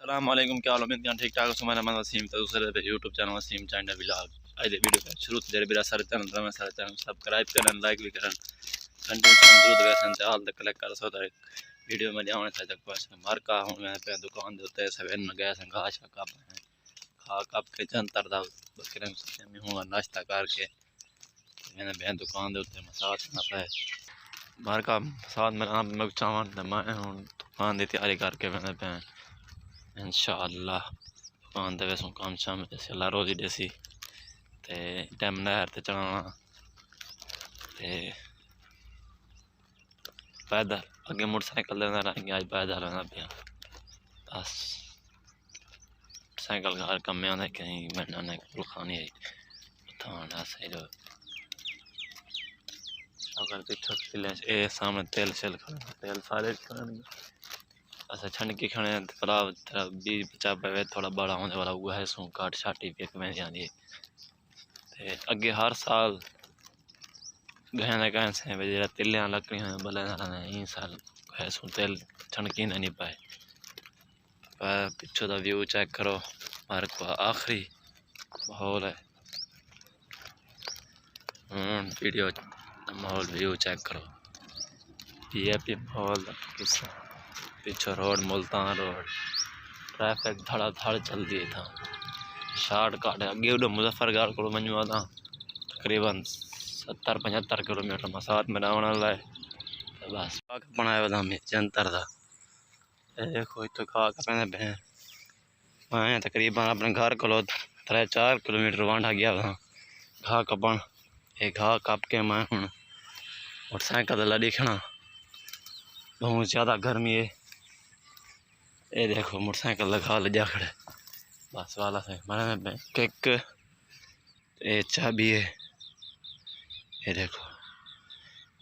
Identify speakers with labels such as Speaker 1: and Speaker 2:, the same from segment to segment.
Speaker 1: अस्सलाम वालेकुम, क्या हाल है? ठीक ठाक हो? मेरा नाम वसीम तो दूसरे YouTube channel Wasim China vlog. आज वीडियो का शुरू से मेरा सारे चैनल सब्सक्राइब करन, लाइक भी करन, कंटिन्यू जरूर वैसे हाल तक कलेक्ट कर सो वीडियो में जाने से तक बस मार का हूं मैं पे दुकान दे होते सब इन गया से घास का कप है खा कप के जंतर दा बकरे में हूं नाश्ता करके मैंने बहन दुकान दे होते मसाज ना पे मार का साथ में आप मैं चावन मैं हूं दुकान दी तैयारी करके मैंने पे इंशाअल्लाह दुकान दे वैसों काम शाम जैसे ला रोजी देसी ते टाइम नहर ते चढ़ाना ते पैदल अगे मोटरसाइकिल लेना रहेंगे आज पैदल लेना पे बस साइकिल घर कम में आने कहीं बैठना नहीं कुल खानी है थाना सही रो अगर पीछे किले ए सामने तेल शेल खाना तेल सारे खाने ऐसा छन के खाने थोड़ा थोड़ा बीज बचा पे थोड़ा बड़ा होने वाला हुआ है सो काट छाटी पे में जानी ते अगे हर साल गहने कहीं से जरा तिलियां लकड़ियां बले ई साल सो तेल छनकी नहीं पाए पर पिछो का व्यू चेक करो मार्ग का आखिरी माहौल है वीडियो माहौल व्यू चेक करो ये भी माहौल पीछे रोड मुल्तान रोड ट्रैफिक धड़ा धड़ चल दी था शार्ट कट अगे उधर मुजफ्फरगढ़ को मनु था तकरीबन 70-75 किलोमीटर मसाद में आने लाए बस बनाया था जंतर था देखो तो खा कहने बहन मैं तकरीबन अपने घर को 3-4 किलोमीटर वांडा गया था घा कपन ये घा कप के मैं हूँ मोटरसाइकिल ला दिखना बहुत ज़्यादा गर्मी है ये देखो मोटरसाइकिल लगा ले जा खड़े बस वाला से मैंने केक ये चाबी है ये देखो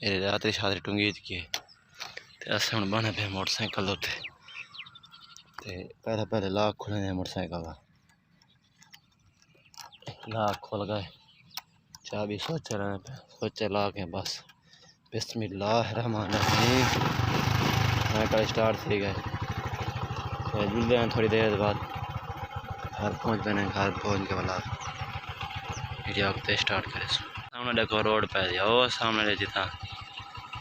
Speaker 1: ये रात शादी टूंगी की अस हम बने पे मोटरसाइकिल उत्ते पहले पहले लाख खुले मोटरसाइकिल का लाख खुल गए चाबी सोचे रहने पे सोचे ला के बस बिस्मिल्लाहिर्रहमानिर्रहीम साइकिल स्टार्ट थी गए जुलते हैं थोड़ी देर बाद घर पहुँच गए घर पहुँच के वाला वीडियो स्टार्ट करे सामने देखो रोड पे दिया वो सामने रहती था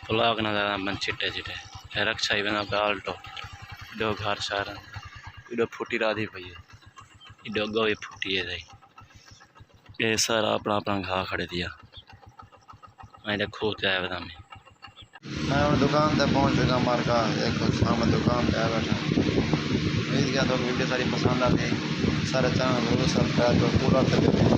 Speaker 1: ब्लॉक नजर बन चिट्टे चिट्टे रक्षा ही बना पे आल्टो दो घर सारा इडो फूटी राधी पई है इडो गो भी फूटी है ये सारा अपना अपना घा खड़े दिया मैं देखो आया बता मैं और दुकान तक पहुंच चुका मार्का देखो सामने दुकान पे आया बैठा उम्मीद किया तो वीडियो सारी पसंद आती सारे चैनल जरूर सब्सक्राइब करो पूरा कर देते हैं।